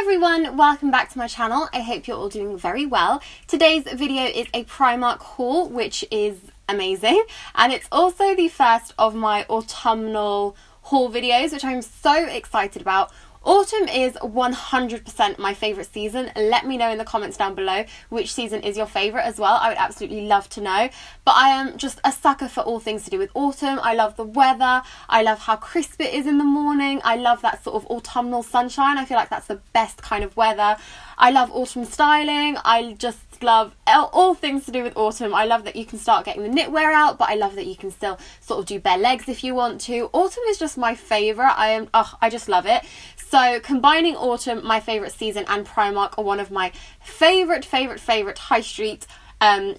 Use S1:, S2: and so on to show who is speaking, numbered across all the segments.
S1: everyone, welcome back to my channel. I hope you're all doing very well. Today's video is a Primark haul, which is amazing, and it's also the first of my autumnal haul videos, which I'm so excited about. Autumn is 100% my favourite season. Let me know in the comments down below which season is your favourite as well. I would absolutely love to know. But I am just a sucker for all things to do with autumn. I love the weather. I love how crisp it is in the morning. I love that sort of autumnal sunshine. I feel like that's the best kind of weather. I love autumn styling. I just love all things to do with autumn. I love that you can start getting the knitwear out, but I love that you can still sort of do bare legs if you want to. Autumn is just my favourite. I just love it. So combining autumn, my favourite season, and Primark are one of my favourite high street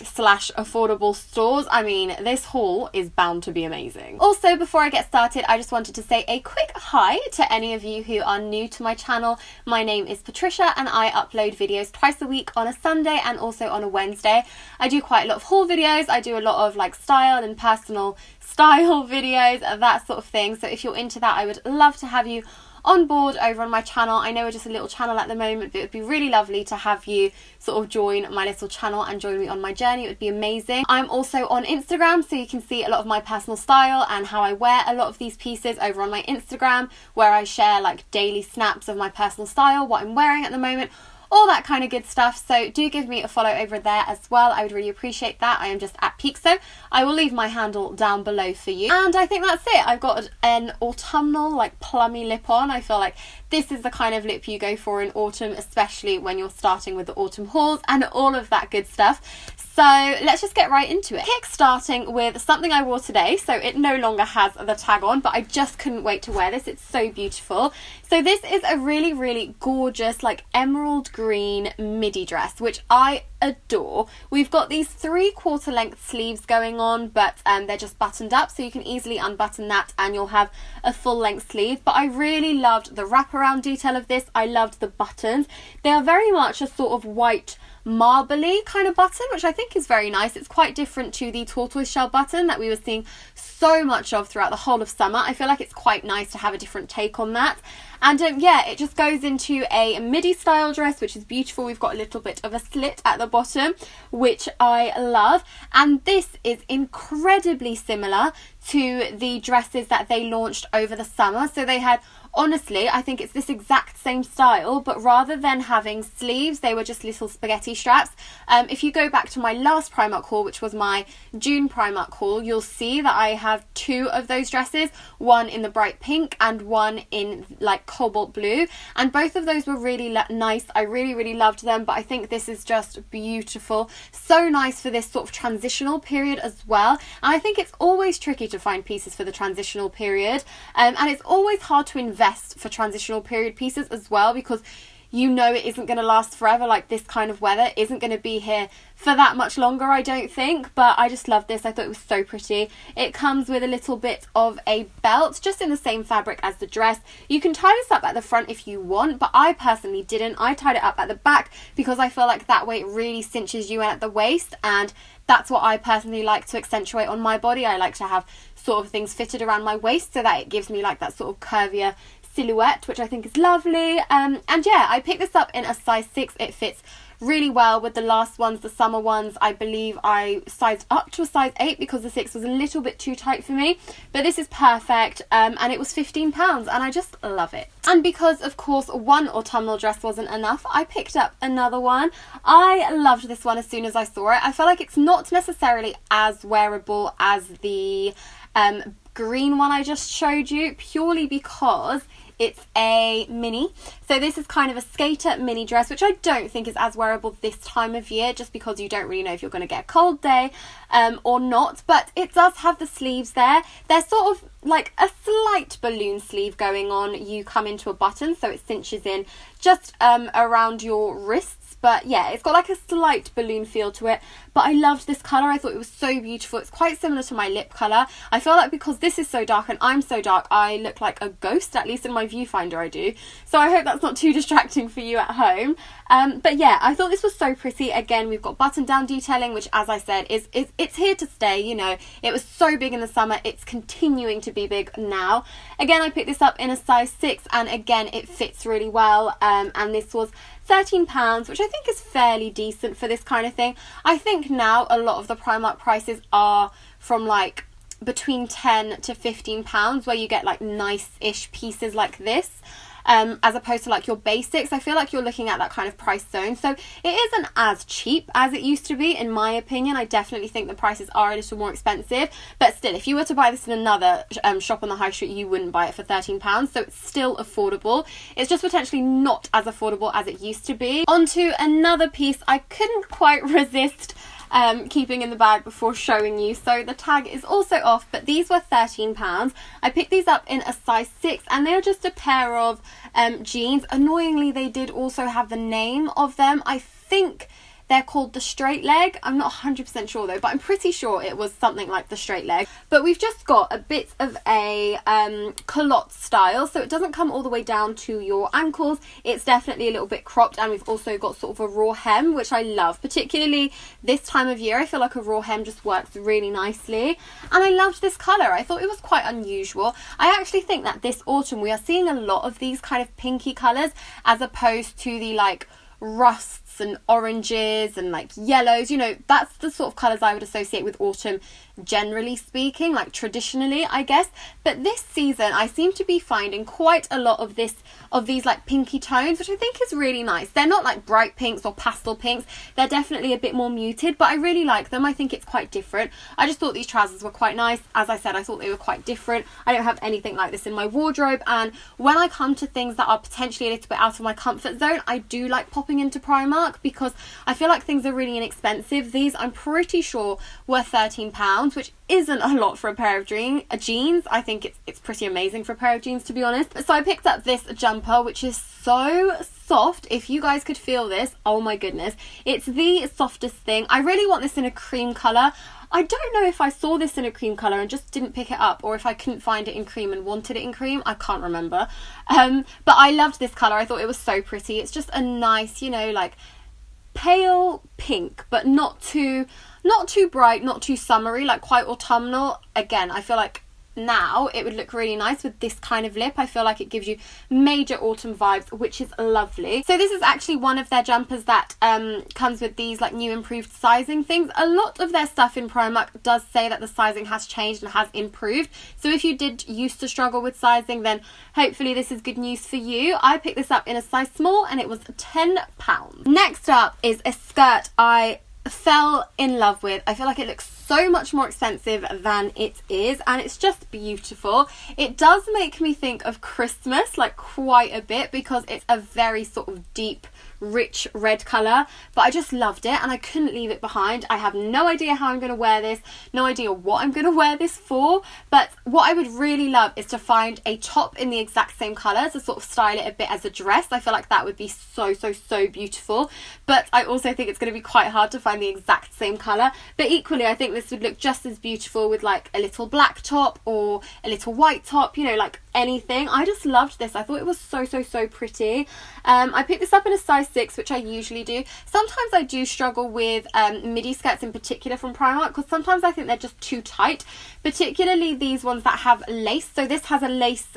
S1: slash affordable stores. I mean, this haul is bound to be amazing. Also, before I get started, I just wanted to say a quick hi to any of you who are new to my channel. My name is Patricia and I upload videos twice a week on a Sunday and also on a Wednesday. I do quite a lot of haul videos. I do a lot of like style and personal style videos, that sort of thing. So if you're into that, I would love to have you on board over on my channel. I know we're just a little channel at the moment, but it would be really lovely to have you sort of join my little channel and join me on my journey. It would be amazing. I'm also on Instagram, so you can see a lot of my personal style and how I wear a lot of these pieces over on my Instagram, where I share like daily snaps of my personal style, what I'm wearing at the moment, all that kind of good stuff. So do give me a follow over there as well. I would really appreciate that. I am just at Peexo. I will leave my handle down below for you. And I think that's it. I've got an autumnal like plummy lip on. I feel like this is the kind of lip you go for in autumn, especially when you're starting with the autumn hauls and all of that good stuff. So let's just get right into it. Starting with something I wore today, so it no longer has the tag on, but I just couldn't wait to wear this. It's so beautiful. So this is a really gorgeous like emerald green midi dress, which I adore. We've got these 3/4 length sleeves going on, but they're just buttoned up, so you can easily unbutton that and you'll have a full length sleeve. But I really loved the wraparound detail of this. I loved the buttons. They are very much a sort of white marbly kind of button, which I think is very nice. It's quite different to the tortoise shell button that we were seeing so much of throughout the whole of summer. I feel like it's quite nice to have a different take on that. And yeah, it just goes into a midi style dress, which is beautiful. We've got a little bit of a slit at the bottom, which I love. And this is incredibly similar to the dresses that they launched over the summer. So they had, honestly, I think it's this exact same style, but rather than having sleeves, they were just little spaghetti straps. If you go back to my last Primark haul, which was my June Primark haul, you'll see that I have 2 of those dresses, one in the bright pink and one in like cobalt blue, and both of those were really nice. I really loved them, but I think this is just beautiful. So nice for this sort of transitional period as well. And I think it's always tricky to find pieces for the transitional period, and it's always hard to invest for transitional period pieces as well, because you know it isn't going to last forever. Like, this kind of weather isn't going to be here for that much longer, I don't think. But I just love this. I thought it was so pretty. It comes with a little bit of a belt, just in the same fabric as the dress. You can tie this up at the front if you want, but I personally didn't. I tied it up at the back because I feel like that way it really cinches you in at the waist, and that's what I personally like to accentuate on my body. I like to have sort of things fitted around my waist so that it gives me like that sort of curvier silhouette, which I think is lovely. And yeah, I picked this up in a size 6. It fits really well with the last ones, the summer ones. I believe I sized up to a size 8 because the 6 was a little bit too tight for me, but this is perfect. And it was £15 and I just love it. And because of course one autumnal dress wasn't enough, I picked up another one. I loved this one as soon as I saw it. I feel like it's not necessarily as wearable as the green one I just showed you, purely because it's a mini. So this is kind of a skater mini dress, which I don't think is as wearable this time of year, just because you don't really know if you're going to get a cold day or not. But it does have the sleeves there. They're sort of like a slight balloon sleeve going on. You come into a button, so it cinches in just around your wrists, but yeah, it's got like a slight balloon feel to it. But I loved this colour. I thought it was so beautiful. It's quite similar to my lip colour. I feel like because this is so dark and I'm so dark, I look like a ghost, at least in my viewfinder I do. So I hope that's not too distracting for you at home. But yeah, I thought this was so pretty. Again, we've got button down detailing, which, as I said, it's here to stay. You know, it was so big in the summer, it's continuing to be big now. Again, I picked this up in a size 6, and again, it fits really well. And this was £13, which I think is fairly decent for this kind of thing. I think now a lot of the Primark prices are from like between £10 to £15, where you get like nice-ish pieces like this. As opposed to like your basics. I feel like you're looking at that kind of price zone. So it isn't as cheap as it used to be, in my opinion. I definitely think the prices are a little more expensive. But still, if you were to buy this in another shop on the high street, you wouldn't buy it for £13. So it's still affordable. It's just potentially not as affordable as it used to be. On to another piece I couldn't quite resist keeping in the bag before showing you. So the tag is also off, but these were £13. I picked these up in a size 6, and they're just a pair of jeans. Annoyingly, they did also have the name of them. I think they're called the straight leg. I'm not 100% sure though, but I'm pretty sure it was something like the straight leg. But we've just got a bit of a culotte style, so it doesn't come all the way down to your ankles. It's definitely a little bit cropped, and we've also got sort of a raw hem, which I love. Particularly this time of year, I feel like a raw hem just works really nicely. And I loved this colour. I thought it was quite unusual. I actually think that this autumn we are seeing a lot of these kind of pinky colours, as opposed to the like rusts and oranges and like yellows. You know, that's the sort of colours I would associate with autumn, generally speaking, like traditionally, I guess. But this season I seem to be finding quite a lot of these like pinky tones, which I think is really nice. They're not like bright pinks or pastel pinks, they're definitely a bit more muted, but I really like them. I think it's quite different. I just thought these trousers were quite nice. As I said, I thought they were quite different. I don't have anything like this in my wardrobe, and when I come to things that are potentially a little bit out of my comfort zone, I do like popping into Primark, because I feel like things are really inexpensive. These, I'm pretty sure, were £13, which isn't a lot for a pair of jeans. I think it's pretty amazing for a pair of jeans, to be honest. So I picked up this jumper, which is so soft. If you guys could feel this, oh my goodness, it's the softest thing. I really want this in a cream colour. I don't know if I saw this in a cream colour and just didn't pick it up, or if I couldn't find it in cream and wanted it in cream. I can't remember. But I loved this colour. I thought it was so pretty. It's just a nice, you know, like pale pink, but not too bright, not too summery, like quite autumnal. Again, I feel like now it would look really nice with this kind of lip. I feel like it gives you major autumn vibes, which is lovely. So this is actually one of their jumpers that comes with these like new improved sizing things. A lot of their stuff in Primark does say that the sizing has changed and has improved. So if you did used to struggle with sizing, then hopefully this is good news for you. I picked this up in a size small, and it was £10. Next up is a skirt I fell in love with. I feel like it looks so much more expensive than it is, and it's just beautiful. It does make me think of Christmas like quite a bit, because it's a very sort of deep, rich red colour, but I just loved it and I couldn't leave it behind. I have no idea how I'm going to wear this, no idea what I'm going to wear this for, but what I would really love is to find a top in the exact same colour to sort of style it a bit as a dress. I feel like that would be so beautiful, but I also think it's going to be quite hard to find the exact same colour. But equally, I think this would look just as beautiful with like a little black top or a little white top, you know, like anything. I just loved this. I thought it was so pretty. I picked this up in a size 6, which I usually do. Sometimes I do struggle with midi skirts in particular from Primark, because sometimes I think they're just too tight, particularly these ones that have lace. So this has a lace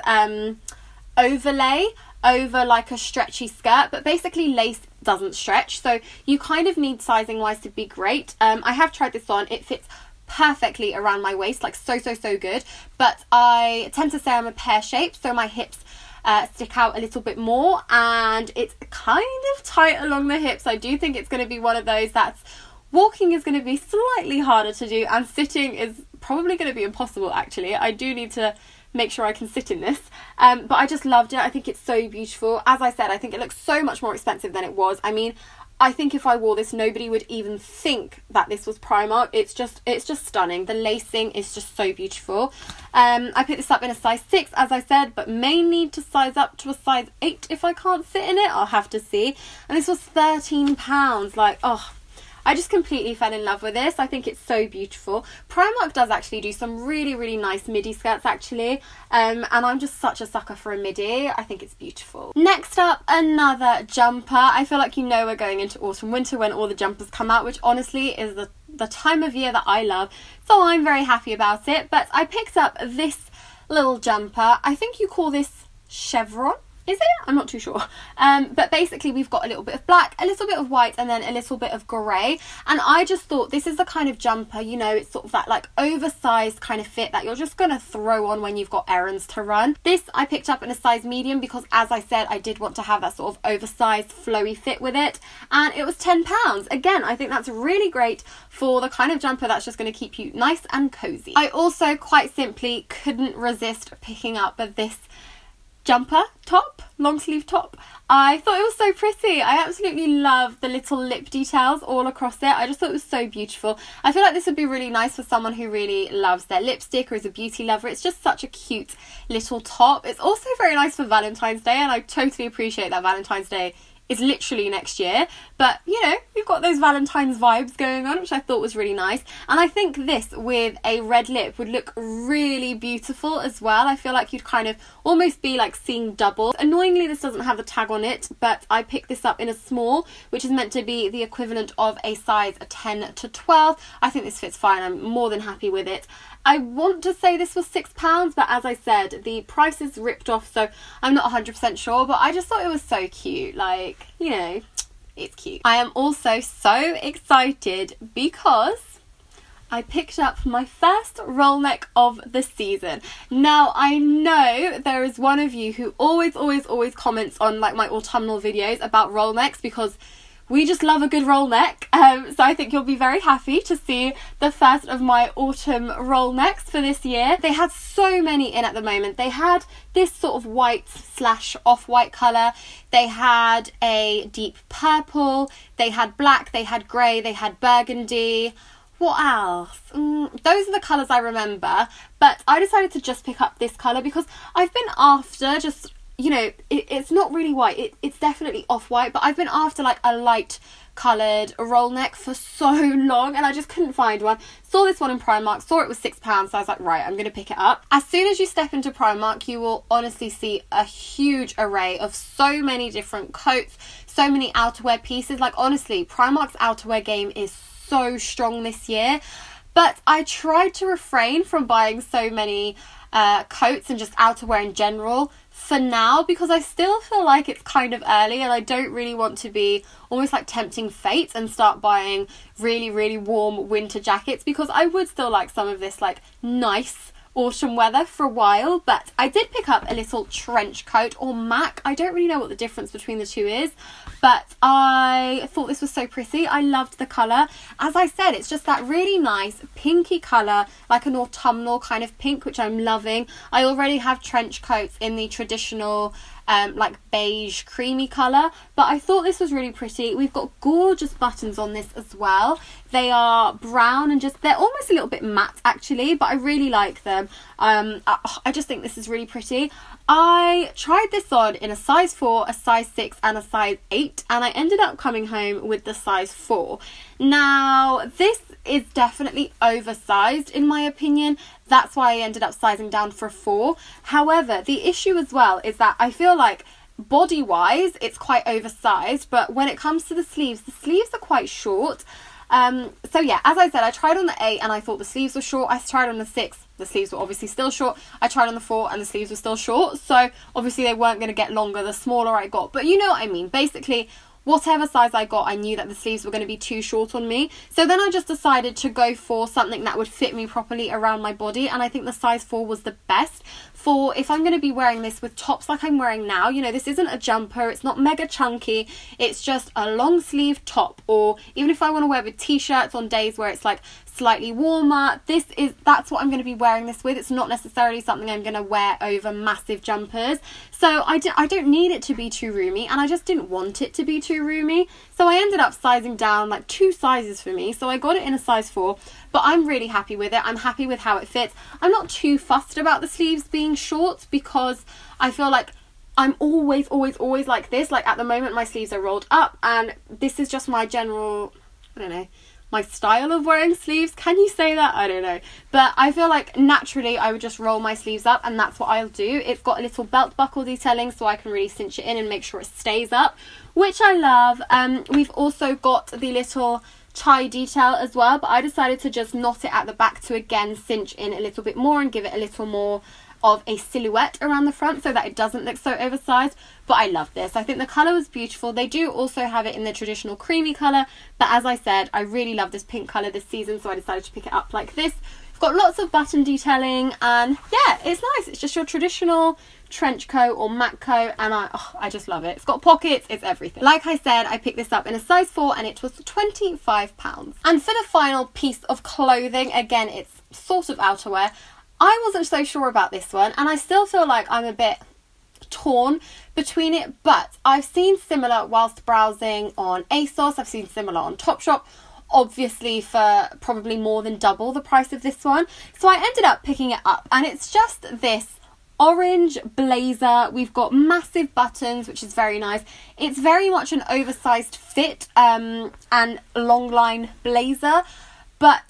S1: overlay over like a stretchy skirt, but basically lace doesn't stretch, so you kind of need sizing wise to be great. I have tried this on. It fits perfectly around my waist, like so good, but I tend to say I'm a pear shape, so my hips stick out a little bit more, and it's kind of tight along the hips. I do think it's going to be one of those that's walking is going to be slightly harder to do, and sitting is probably going to be impossible. Actually, I do need to make sure I can sit in this, but I just loved it. I think it's so beautiful. As I said, I think it looks so much more expensive than it was. I mean, I think if I wore this, nobody would even think that this was Primark. It's just stunning. The lacing is just so beautiful. I picked this up in a size 6, as I said, but may need to size up to a size 8 if I can't fit in it. I'll have to see. And this was £13. Like, oh, I just completely fell in love with this. I think it's so beautiful. Primark does actually do some really, really nice midi skirts, actually. And I'm just such a sucker for a midi. I think it's beautiful. Next up, another jumper. I feel like we're going into autumn, winter when all the jumpers come out, which honestly is the time of year that I love. So I'm very happy about it. But I picked up this little jumper. I think you call this chevron. Is it? I'm not too sure. But basically we've got a little bit of black, a little bit of white, and then a little bit of grey. And I just thought this is the kind of jumper, it's sort of that like oversized kind of fit that you're just going to throw on when you've got errands to run. This I picked up in a size medium because, as I said, I did want to have that sort of oversized flowy fit with it. And it was £10. Again, I think that's really great for the kind of jumper that's just going to keep you nice and cozy. I also quite simply couldn't resist picking up this jumper top, long sleeve top. I thought it was so pretty. I absolutely love the little lip details all across it. I just thought it was so beautiful. I feel like this would be really nice for someone who really loves their lipstick or is a beauty lover. It's just such a cute little top. It's also very nice for Valentine's Day, and I totally appreciate that Valentine's Day is literally next year, but we've got those Valentine's vibes going on, which I thought was really nice. And I think this with a red lip would look really beautiful as well. I feel like you'd kind of almost be like seeing double. Annoyingly, this doesn't have the tag on it, but I picked this up in a small, which is meant to be the equivalent of a size 10 to 12. I think this fits fine. I'm more than happy with it. I want to say this was £6, but as I said, the price is ripped off, so I'm not 100% sure, but I just thought it was so cute. Like, it's cute. I am also so excited because I picked up my first roll neck of the season. Now, I know there is one of you who always comments on like my autumnal videos about roll necks because we just love a good roll neck. So I think you'll be very happy to see the first of my autumn roll necks for this year. They had so many in at the moment. They had this sort of white / off-white colour. They had a deep purple. They had black. They had grey. They had burgundy. What else? Those are the colours I remember. But I decided to just pick up this colour because I've been after just... it's not really white. It's definitely off-white, but I've been after like a light coloured roll neck for so long and I just couldn't find one. Saw this one in Primark, saw it was £6, so I was like, right, I'm going to pick it up. As soon as you step into Primark, you will honestly see a huge array of so many different coats, so many outerwear pieces. Like, honestly, Primark's outerwear game is so strong this year, but I tried to refrain from buying so many coats and just outerwear in general for now because I still feel like it's kind of early and I don't really want to be almost like tempting fate and start buying really warm winter jackets because I would still like some of this like nice autumn weather for a while. But I did pick up a little trench coat or mac. I don't really know what the difference between the two is, but I thought this was so pretty. I loved the colour. As I said, it's just that really nice pinky colour, like an autumnal kind of pink, which I'm loving. I already have trench coats in the traditional like beige creamy colour, but I thought this was really pretty. We've got gorgeous buttons on this as well. They are brown and they're almost a little bit matte actually, but I really like them. I just think this is really pretty. I tried this on in a size 4, a size 6 and a size 8, and I ended up coming home with the size 4. Now, this is definitely oversized in my opinion. That's why I ended up sizing down for a 4. However, the issue as well is that I feel like body wise it's quite oversized, but when it comes to the sleeves are quite short. So yeah, as I said, I tried on the 8 and I thought the sleeves were short. I tried on the 6, the sleeves were obviously still short. I tried on the 4 and the sleeves were still short, so obviously they weren't going to get longer the smaller I got, but you know what I mean. Basically, whatever size I got, I knew that the sleeves were going to be too short on me. So then I just decided to go for something that would fit me properly around my body. And I think the size 4 was the best for if I'm going to be wearing this with tops like I'm wearing now. This isn't a jumper. It's not mega chunky. It's just a long sleeve top. Or even if I want to wear with t-shirts on days where it's like slightly warmer. That's what I'm going to be wearing this with. It's not necessarily something I'm going to wear over massive jumpers. So I don't need it to be too roomy, and I just didn't want it to be too roomy. So I ended up sizing down like 2 sizes for me. So I got it in a size 4, but I'm really happy with it. I'm happy with how it fits. I'm not too fussed about the sleeves being short because I feel like I'm always like this. Like at the moment my sleeves are rolled up, and this is just my general, I don't know, my style of wearing sleeves. Can you say that? I don't know. But I feel like naturally I would just roll my sleeves up, and that's what I'll do. It's got a little belt buckle detailing so I can really cinch it in and make sure it stays up, which I love. We've also got the little tie detail as well, but I decided to just knot it at the back to again cinch in a little bit more and give it a little more of a silhouette around the front so that it doesn't look so oversized. But I love this. I think the colour was beautiful. They do also have it in the traditional creamy colour, but as I said, I really love this pink colour this season, so I decided to pick it up like this. It's got lots of button detailing, and yeah, it's nice. It's just your traditional trench coat or mat coat, and I just love it. It's got pockets, it's everything. Like I said, I picked this up in a size 4 and it was £25. And for the final piece of clothing, again, it's sort of outerwear. I wasn't so sure about this one, and I still feel like I'm a bit torn between it, but I've seen similar whilst browsing on ASOS. I've seen similar on Topshop, obviously for probably more than double the price of this one. So I ended up picking it up, and it's just this orange blazer. We've got massive buttons, which is very nice. It's very much an oversized fit and long line blazer, but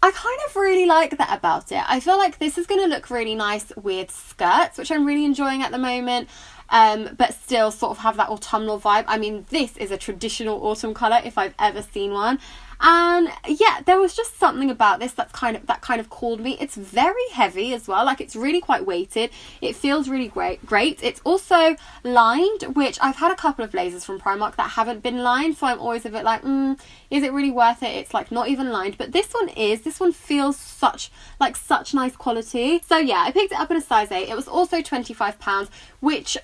S1: I kind of really like that about it. I feel like this is going to look really nice with skirts, which I'm really enjoying at the moment, but still sort of have that autumnal vibe. I mean, this is a traditional autumn colour if I've ever seen one. And yeah, there was just something about this that kind of called me. It's very heavy as well, like it's really quite weighted. It feels really great. It's also lined, which I've had a couple of blazers from Primark that haven't been lined, so I'm always a bit like, is it really worth it? It's like not even lined, but this one is. This one feels such nice quality. So yeah, I picked it up in a size 8. It was also £25, which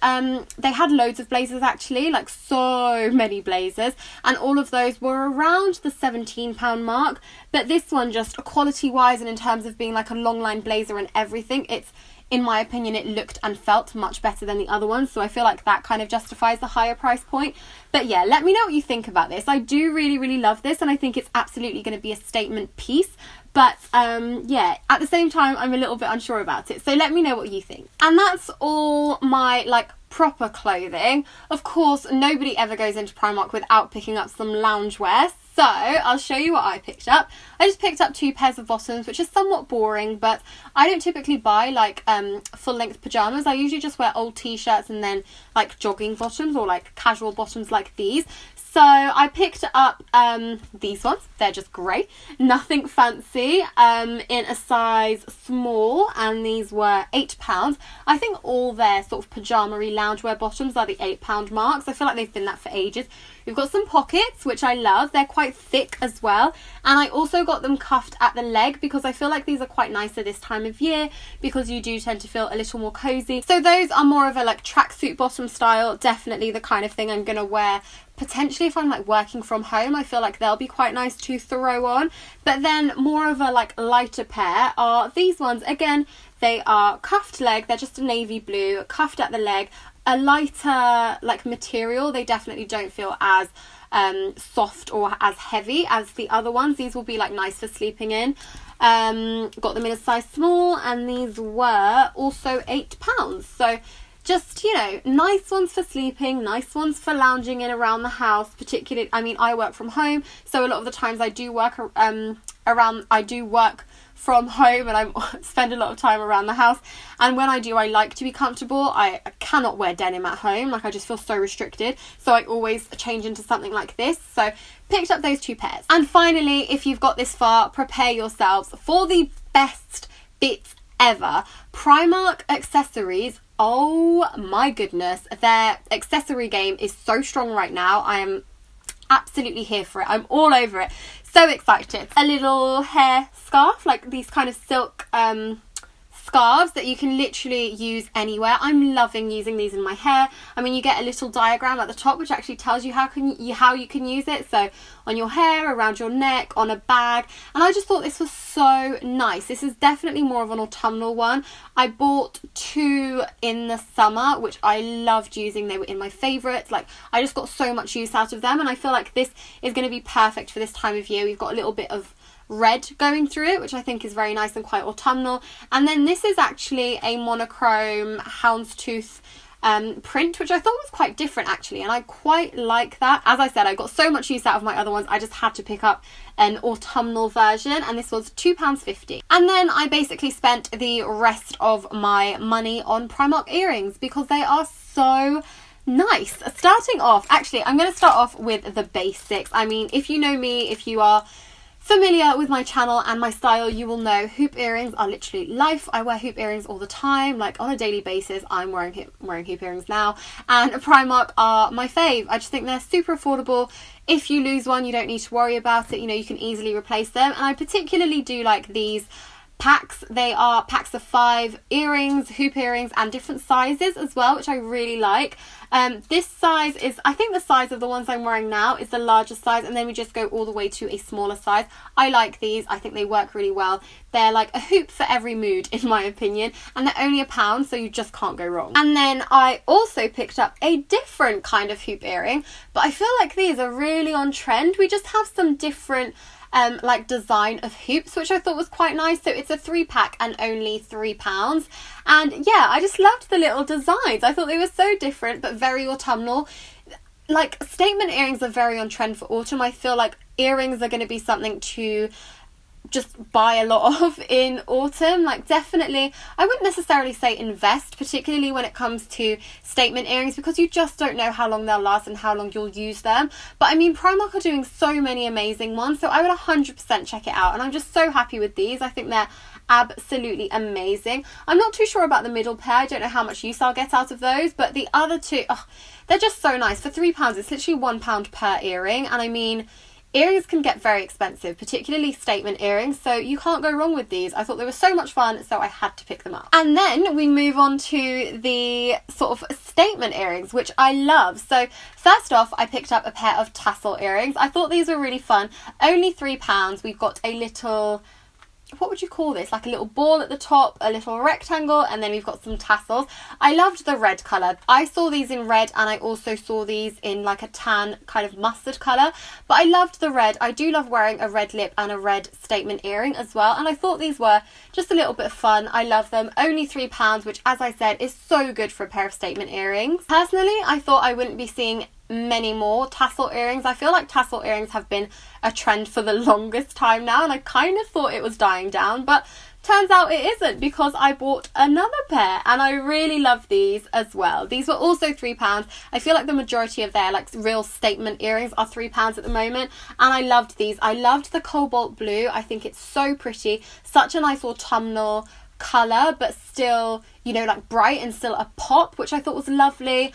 S1: they had loads of blazers actually, like so many blazers, and all of those were around the £17 mark. But this one, just quality wise and in terms of being like a long line blazer and everything, it's, in my opinion, it looked and felt much better than the other ones, so I feel like that kind of justifies the higher price point. But yeah, let me know what you think about this. I do really love this, and I think it's absolutely going to be a statement piece. But yeah, at the same time, I'm a little bit unsure about it. So let me know what you think. And that's all my like proper clothing. Of course, nobody ever goes into Primark without picking up some loungewear. So I'll show you what I picked up. I just picked up 2 pairs of bottoms, which is somewhat boring, but I don't typically buy like full length pajamas. I usually just wear old t-shirts and then like jogging bottoms or like casual bottoms like these. So I picked up these ones. They're just grey, nothing fancy, in a size small, and these were £8. I think all their sort of pajama-y loungewear bottoms are the £8 marks. I feel like they've been that for ages. We've got some pockets, which I love. They're quite thick as well. And I also got them cuffed at the leg because I feel like these are quite nicer this time of year because you do tend to feel a little more cozy. So those are more of a like tracksuit bottom style. Definitely the kind of thing I'm going to wear potentially if I'm like working from home. I feel like they'll be quite nice to throw on. But then more of a like lighter pair are these ones. Again, they are cuffed leg. They're just a navy blue, cuffed at the leg. A lighter like material. They definitely don't feel as soft or as heavy as the other ones. These will be like nice for sleeping in. Got them in a size small, and these were also £8. So just, you know, nice ones for sleeping, nice ones for lounging in around the house. Particularly, I mean, I work from home, so a lot of the times I do work from home, and I spend a lot of time around the house, and when I do, I like to be comfortable. I cannot wear denim at home, like I just feel so restricted, so I always change into something like this. So picked up those 2 pairs. And finally, if you've got this far, prepare yourselves for the best bits ever. Primark accessories. Oh my goodness, their accessory game is so strong right now. I am absolutely here for it. I'm all over it. So excited. A little hair scarf, like these kind of silk scarves that you can literally use anywhere. I'm loving using these in my hair. I mean, you get a little diagram at the top which actually tells you how you can use it. So on your hair, around your neck, on a bag. And I just thought this was so nice. This is definitely more of an autumnal one. I bought 2 in the summer, which I loved using. They were in my favourites. Like, I just got so much use out of them, and I feel like this is going to be perfect for this time of year. We've got a little bit of red going through it, which I think is very nice and quite autumnal. And then this is actually a monochrome houndstooth print, which I thought was quite different actually, and I quite like that. As I said, I got so much use out of my other ones, I just had to pick up an autumnal version, and this was £2.50. And then I basically spent the rest of my money on Primark earrings because they are so nice. Starting off, actually, I'm going to start off with the basics. I mean, if you know me, if you are familiar with my channel and my style, you will know hoop earrings are literally life. I wear hoop earrings all the time, like on a daily basis. I'm wearing hoop earrings now, and Primark are my fave. I just think they're super affordable. If you lose one, you don't need to worry about it. You know, you can easily replace them, and I particularly do like these packs. They are packs of 5 earrings, hoop earrings, and different sizes as well, which I really like. This size is, I think the size of the ones I'm wearing now is the largest size, and then we just go all the way to a smaller size. I like these. I think they work really well. They're like a hoop for every mood, in my opinion, and they're only £1, so you just can't go wrong. And then I also picked up a different kind of hoop earring, but I feel like these are really on trend. We just have some different like design of hoops, which I thought was quite nice. So it's a 3-pack and only £3. And yeah, I just loved the little designs. I thought they were so different but very autumnal. Like, statement earrings are very on trend for autumn. I feel like earrings are going to be something to just buy a lot of in autumn. Like, definitely, I wouldn't necessarily say invest, particularly when it comes to statement earrings, because you just don't know how long they'll last and how long you'll use them. But I mean, Primark are doing so many amazing ones, so I would 100% check it out, and I'm just so happy with these. I think they're absolutely amazing. I'm not too sure about the middle pair. I don't know how much use I'll get out of those, but the other two, they're just so nice. For £3, it's literally £1 per earring, and I mean, earrings can get very expensive, particularly statement earrings, so you can't go wrong with these. I thought they were so much fun, so I had to pick them up. And then we move on to the sort of statement earrings, which I love. So first off, I picked up a pair of tassel earrings. I thought these were really fun. Only £3. We've got a little, what would you call this? Like a little ball at the top, a little rectangle, and then we've got some tassels. I loved the red colour. I saw these in red, and I also saw these in like a tan kind of mustard colour, but I loved the red. I do love wearing a red lip and a red statement earring as well, and I thought these were just a little bit of fun. I love them. Only £3, which, as I said, is so good for a pair of statement earrings. Personally, I thought I wouldn't be seeing many more tassel earrings. I feel like tassel earrings have been a trend for the longest time now, and I kind of thought it was dying down, but turns out it isn't, because I bought another pair and I really love these as well. These were also £3. I feel like the majority of their like real statement earrings are £3 at the moment, and I loved these. I loved the cobalt blue. I think it's so pretty, such a nice autumnal colour, but still, you know, like bright and still a pop, which I thought was lovely.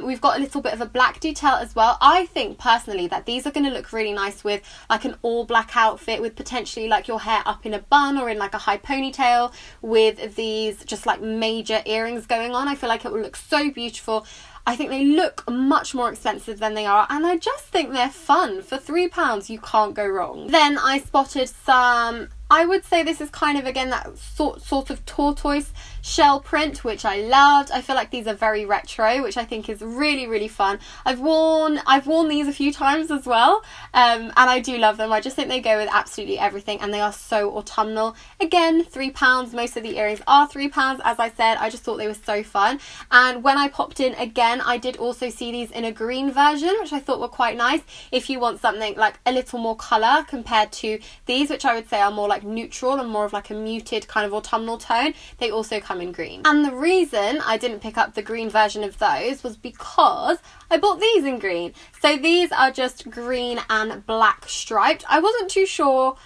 S1: We've got a little bit of a black detail as well. I think personally that these are going to look really nice with like an all black outfit, with potentially like your hair up in a bun or in like a high ponytail with these just like major earrings going on. I feel like it will look so beautiful. I think they look much more expensive than they are, and I just think they're fun. For £3, you can't go wrong. Then I spotted some, I would say this is kind of, again, that sort of tortoise shell print, which I loved. I feel like these are very retro, which I think is really, really fun. I've worn these a few times as well, and I do love them. I just think they go with absolutely everything, and they are so autumnal. Again, £3. Most of the earrings are £3. As I said, I just thought they were so fun. And when I popped in again, I did also see these in a green version, which I thought were quite nice if you want something like a little more colour compared to these, which I would say are more like neutral and more of like a muted kind of autumnal tone. They also come in green. And the reason I didn't pick up the green version of those was because I bought these in green. So these are just green and black striped. I wasn't too sure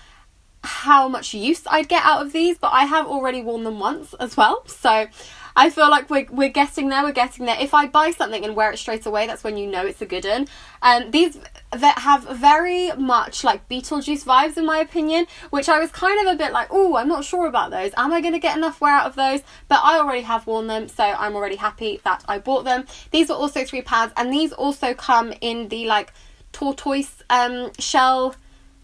S1: how much use I'd get out of these, but I have already worn them once as well, so I feel like we're getting there. If I buy something and wear it straight away, that's when you know it's a good one. These that have very much like Beetlejuice vibes in my opinion, which I was kind of a bit like, oh, I'm not sure about those. Am I going to get enough wear out of those? But I already have worn them, so I'm already happy that I bought them. These were also £3, and these also come in the like tortoise shell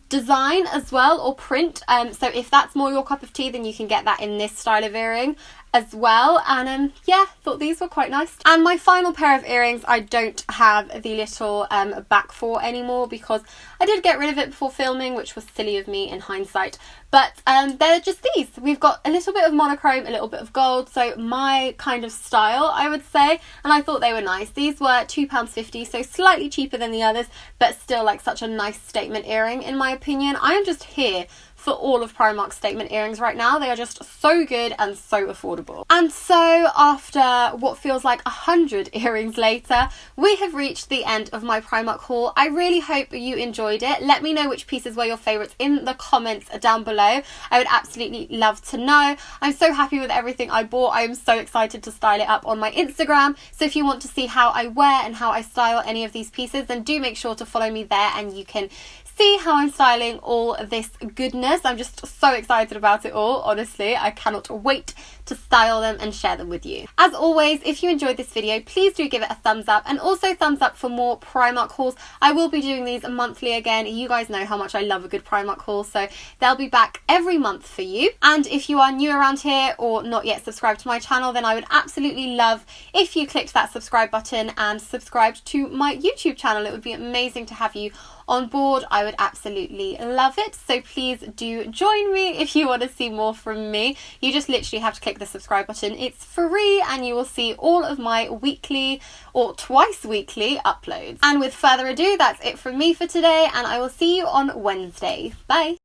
S1: design as well, or print, so if that's more your cup of tea, then you can get that in this style of earring as well. And yeah, thought these were quite nice. And my final pair of earrings, I don't have the little back for anymore because I did get rid of it before filming, which was silly of me in hindsight. But they're just these. We've got a little bit of monochrome, a little bit of gold, so my kind of style, I would say, and I thought they were nice. These were £2.50, so slightly cheaper than the others, but still like such a nice statement earring in my opinion. I am just here for all of Primark's statement earrings right now. They are just so good and so affordable. And so after what feels like 100 earrings later, we have reached the end of my Primark haul. I really hope you enjoyed it. Let me know which pieces were your favourites in the comments down below. I would absolutely love to know. I'm so happy with everything I bought. I am so excited to style it up on my Instagram. So if you want to see how I wear and how I style any of these pieces, then do make sure to follow me there and you can see how I'm styling all this goodness. I'm just so excited about it all, honestly. I cannot wait to style them and share them with you. As always, if you enjoyed this video, please do give it a thumbs up, and also thumbs up for more Primark hauls. I will be doing these monthly again. You guys know how much I love a good Primark haul, so they'll be back every month for you. And if you are new around here or not yet subscribed to my channel, then I would absolutely love if you clicked that subscribe button and subscribed to my YouTube channel. It would be amazing to have you on board. I would absolutely love it. So please do join me if you want to see more from me. You just literally have to click the subscribe button. It's free and you will see all of my weekly or twice weekly uploads. And with further ado, that's it from me for today, and I will see you on Wednesday. Bye.